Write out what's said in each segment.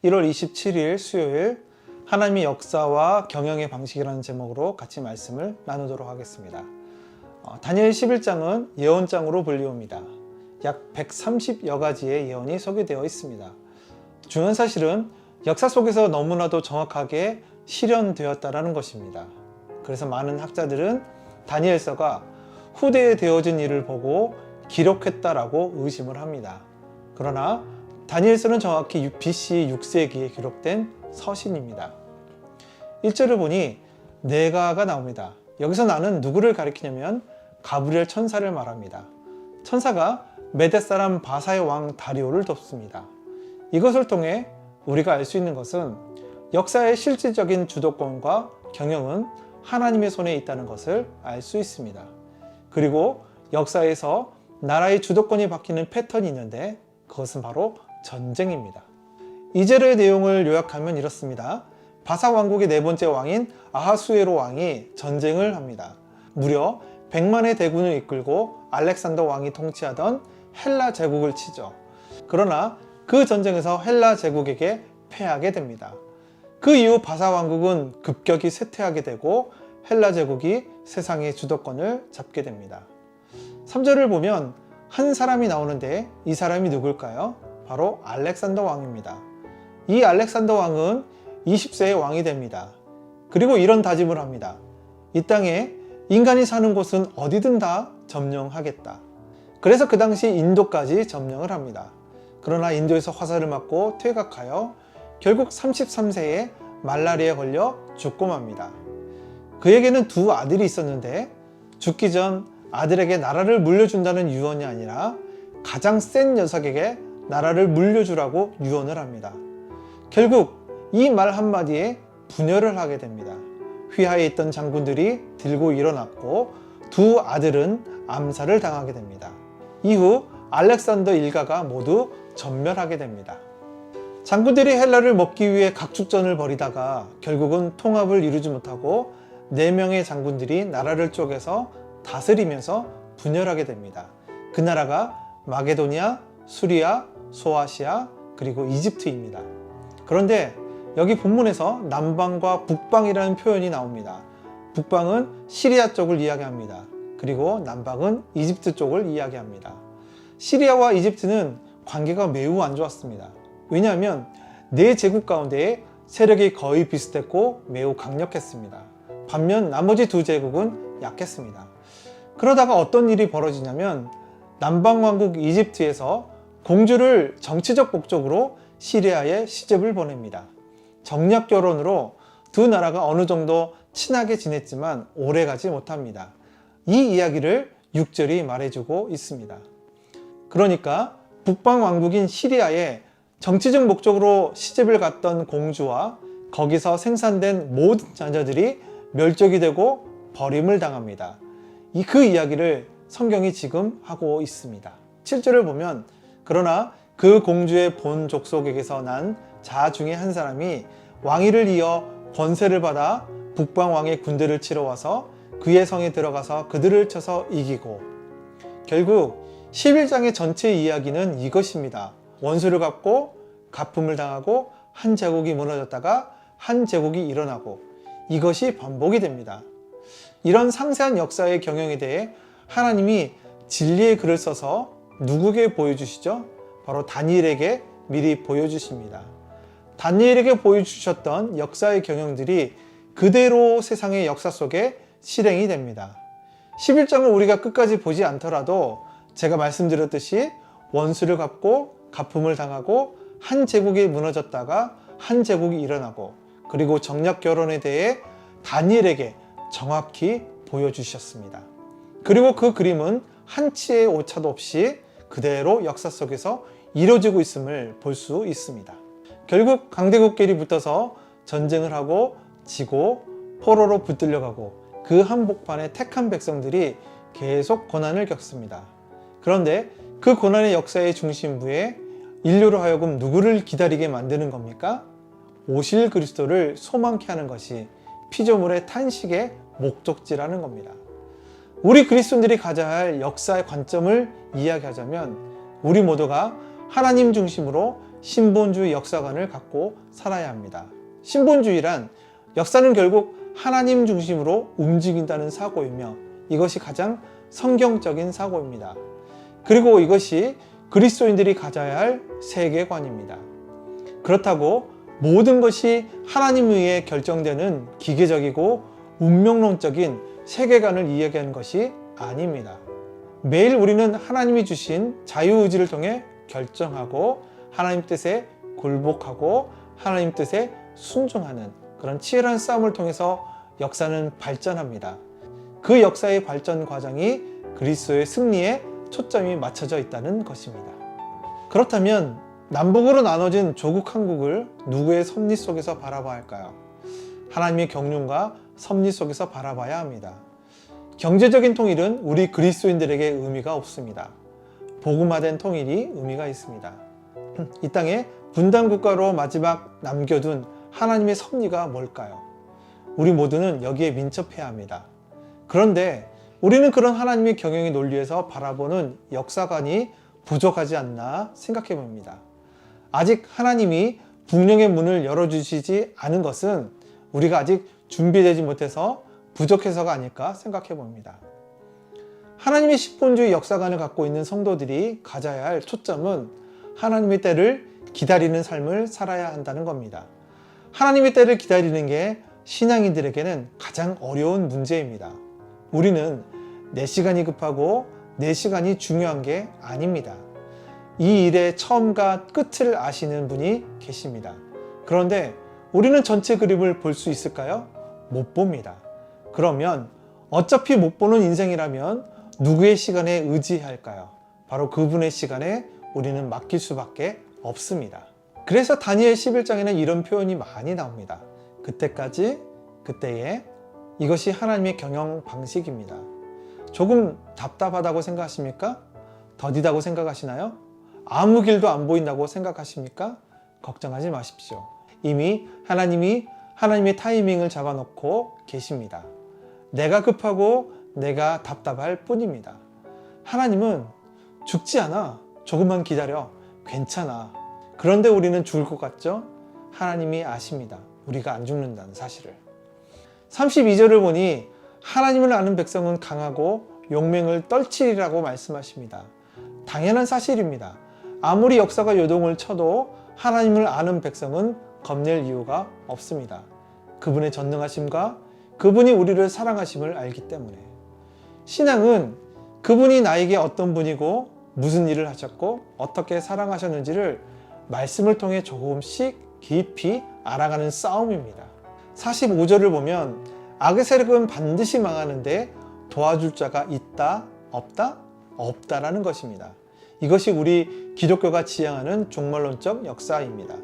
1월 27일 수요일 하나님의 역사와 경영의 방식이라는 제목으로 같이 말씀을 나누도록 하겠습니다. 다니엘 11장은 예언장으로 불리웁니다. 약 130여 가지의 예언이 소개되어 있습니다. 중요한 사실은 역사 속에서 너무나도 정확하게 실현되었다는 것입니다. 그래서 많은 학자들은 다니엘서가 후대에 되어진 일을 보고 기록했다라고 의심을 합니다. 그러나 다니엘서는 정확히 BC 6세기에 기록된 서신입니다. 1절을 보니 내가가 나옵니다. 여기서 나는 누구를 가리키냐면 가브리엘 천사를 말합니다. 천사가 메대 사람 바사의 왕 다리오를 돕습니다. 이것을 통해 우리가 알 수 있는 것은 역사의 실질적인 주도권과 경영은 하나님의 손에 있다는 것을 알 수 있습니다. 그리고 역사에서 나라의 주도권이 바뀌는 패턴이 있는데 그것은 바로 전쟁입니다. 2절의 내용을 요약하면 이렇습니다. 바사 왕국의 네 번째 왕인 아하수에로 왕이 전쟁을 합니다. 무려 100만의 대군을 이끌고 알렉산더 왕이 통치하던 헬라 제국을 치죠. 그러나 그 전쟁에서 헬라 제국에게 패하게 됩니다. 그 이후 바사 왕국은 급격히 쇠퇴하게 되고 헬라 제국이 세상의 주도권을 잡게 됩니다. 3절을 보면 한 사람이 나오는데 이 사람이 누굴까요? 바로 알렉산더 왕입니다. 이 알렉산더 왕은 20세의 왕이 됩니다. 그리고 이런 다짐을 합니다. 이 땅에 인간이 사는 곳은 어디든 다 점령하겠다. 그래서 그 당시 인도까지 점령을 합니다. 그러나 인도에서 화살을 맞고 퇴각하여 결국 33세에 말라리아에 걸려 죽고 맙니다. 그에게는 두 아들이 있었는데 죽기 전 아들에게 나라를 물려준다는 유언이 아니라 가장 센 녀석에게 나라를 물려주라고 유언을 합니다. 결국 이 말 한마디에 분열을 하게 됩니다. 휘하에 있던 장군들이 들고 일어났고 두 아들은 암살을 당하게 됩니다. 이후 알렉산더 일가가 모두 전멸하게 됩니다. 장군들이 헬라를 먹기 위해 각축전을 벌이다가 결국은 통합을 이루지 못하고 4명의 장군들이 나라를 쪼개서 다스리면서 분열하게 됩니다. 그 나라가 마게도니아, 수리아, 소아시아, 그리고 이집트입니다. 그런데 여기 본문에서 남방과 북방이라는 표현이 나옵니다. 북방은 시리아 쪽을 이야기합니다. 그리고 남방은 이집트 쪽을 이야기합니다. 시리아와 이집트는 관계가 매우 안 좋았습니다. 왜냐하면 네 제국 가운데 세력이 거의 비슷했고 매우 강력했습니다. 반면 나머지 두 제국은 약했습니다. 그러다가 어떤 일이 벌어지냐면 남방왕국 이집트에서 공주를 정치적 목적으로 시리아에 시집을 보냅니다. 정략 결혼으로 두 나라가 어느 정도 친하게 지냈지만 오래 가지 못합니다. 이 이야기를 6절이 말해주고 있습니다. 그러니까 북방 왕국인 시리아에 정치적 목적으로 시집을 갔던 공주와 거기서 생산된 모든 자녀들이 멸족이 되고 버림을 당합니다. 그 이야기를 성경이 지금 하고 있습니다. 7절을 보면 그러나 그 공주의 본 족속에게서 난 자 중에 한 사람이 왕위를 이어 권세를 받아 북방 왕의 군대를 치러 와서 그의 성에 들어가서 그들을 쳐서 이기고, 결국 11장의 전체 이야기는 이것입니다. 원수를 갚고 가품을 당하고 한 제국이 무너졌다가 한 제국이 일어나고, 이것이 반복이 됩니다. 이런 상세한 역사의 경영에 대해 하나님이 진리의 글을 써서 누구에게 보여주시죠? 바로 다니엘에게 미리 보여주십니다. 다니엘에게 보여주셨던 역사의 경영들이 그대로 세상의 역사 속에 실행이 됩니다. 11장을 우리가 끝까지 보지 않더라도 제가 말씀드렸듯이 원수를 갚고 가품을 당하고 한 제국이 무너졌다가 한 제국이 일어나고, 그리고 정략 결혼에 대해 다니엘에게 정확히 보여주셨습니다. 그리고 그 그림은 한치의 오차도 없이 그대로 역사 속에서 이루어지고 있음을 볼 수 있습니다. 결국 강대국끼리 붙어서 전쟁을 하고 지고 포로로 붙들려가고 그 한복판에 택한 백성들이 계속 고난을 겪습니다. 그런데 그 고난의 역사의 중심부에 인류로 하여금 누구를 기다리게 만드는 겁니까? 오실 그리스도를 소망케 하는 것이 피조물의 탄식의 목적지라는 겁니다. 우리 그리스도인들이 가져야 할 역사의 관점을 이야기하자면 우리 모두가 하나님 중심으로 신본주의 역사관을 갖고 살아야 합니다. 신본주의란 역사는 결국 하나님 중심으로 움직인다는 사고이며 이것이 가장 성경적인 사고입니다. 그리고 이것이 그리스도인들이 가져야 할 세계관입니다. 그렇다고 모든 것이 하나님에 의해 결정되는 기계적이고 운명론적인 세계관을 이야기하는 것이 아닙니다. 매일 우리는 하나님이 주신 자유의지를 통해 결정하고 하나님 뜻에 굴복하고 하나님 뜻에 순종하는 그런 치열한 싸움을 통해서 역사는 발전합니다. 그 역사의 발전 과정이 그리스도의 승리에 초점이 맞춰져 있다는 것입니다. 그렇다면 남북으로 나눠진 조국 한국을 누구의 섭리 속에서 바라봐야 할까요? 하나님의 경륜과 섭리 속에서 바라봐야 합니다. 경제적인 통일은 우리 그리스도인들에게 의미가 없습니다. 복음화된 통일이 의미가 있습니다. 이 땅에 분단국가로 마지막 남겨둔 하나님의 섭리가 뭘까요? 우리 모두는 여기에 민첩해야 합니다. 그런데 우리는 그런 하나님의 경영의 논리에서 바라보는 역사관이 부족하지 않나 생각해 봅니다. 아직 하나님이 북녘의 문을 열어주시지 않은 것은 우리가 아직 준비되지 못해서 부족해서가 아닐까 생각해 봅니다. 하나님의 신본주의 역사관을 갖고 있는 성도들이 가져야 할 초점은 하나님의 때를 기다리는 삶을 살아야 한다는 겁니다. 하나님의 때를 기다리는 게 신앙인들에게는 가장 어려운 문제입니다. 우리는 내 시간이 급하고 내 시간이 중요한 게 아닙니다. 이 일의 처음과 끝을 아시는 분이 계십니다. 그런데 우리는 전체 그림을 볼 수 있을까요? 못 봅니다. 그러면 어차피 못 보는 인생이라면 누구의 시간에 의지할까요? 바로 그분의 시간에 우리는 맡길 수밖에 없습니다. 그래서 다니엘 11장에는 이런 표현이 많이 나옵니다. 그때까지, 그때에. 이것이 하나님의 경영 방식입니다. 조금 답답하다고 생각하십니까? 더디다고 생각하시나요? 아무 길도 안 보인다고 생각하십니까? 걱정하지 마십시오. 이미 하나님이 하나님의 타이밍을 잡아놓고 계십니다. 내가 급하고 내가 답답할 뿐입니다. 하나님은 죽지 않아. 조금만 기다려. 괜찮아. 그런데 우리는 죽을 것 같죠? 하나님이 아십니다. 우리가 안 죽는다는 사실을. 32절을 보니 하나님을 아는 백성은 강하고 용맹을 떨치리라고 말씀하십니다. 당연한 사실입니다. 아무리 역사가 요동을 쳐도 하나님을 아는 백성은 겁낼 이유가 없습니다. 그분의 전능하심과 그분이 우리를 사랑하심을 알기 때문에. 신앙은 그분이 나에게 어떤 분이고 무슨 일을 하셨고 어떻게 사랑하셨는지를 말씀을 통해 조금씩 깊이 알아가는 싸움입니다. 45절을 보면 악의 세력은 반드시 망하는데 도와줄 자가 있다? 없다? 없다라는 것입니다. 이것이 우리 기독교가 지향하는 종말론적 역사입니다.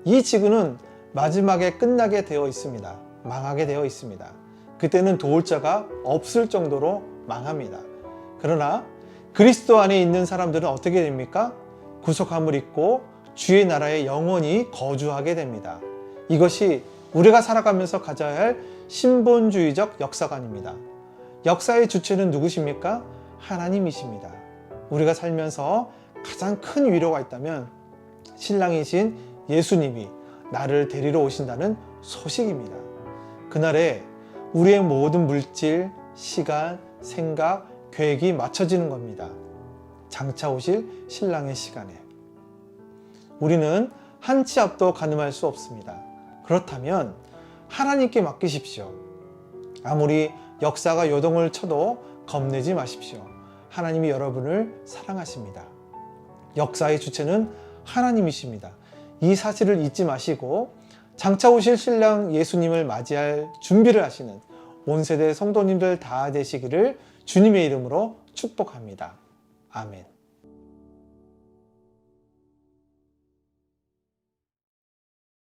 이 지구는 마지막에 끝나게 되어 있습니다. 망하게 되어 있습니다. 그때는 도울 자가 없을 정도로 망합니다. 그러나 그리스도 안에 있는 사람들은 어떻게 됩니까? 구속함을 입고 주의 나라에 영원히 거주하게 됩니다. 이것이 우리가 살아가면서 가져야 할 신본주의적 역사관입니다. 역사의 주체는 누구십니까? 하나님이십니다. 우리가 살면서 가장 큰 위로가 있다면 신랑이신 예수님이 나를 데리러 오신다는 소식입니다. 그날에 우리의 모든 물질, 시간, 생각, 계획이 맞춰지는 겁니다. 장차 오실 신랑의 시간에. 우리는 한 치 앞도 가늠할 수 없습니다. 그렇다면 하나님께 맡기십시오. 아무리 역사가 요동을 쳐도 겁내지 마십시오. 하나님이 여러분을 사랑하십니다. 역사의 주체는 하나님이십니다. 이 사실을 잊지 마시고 장차 오실 신랑 예수님을 맞이할 준비를 하시는 온 세대 성도님들 다 되시기를 주님의 이름으로 축복합니다. 아멘.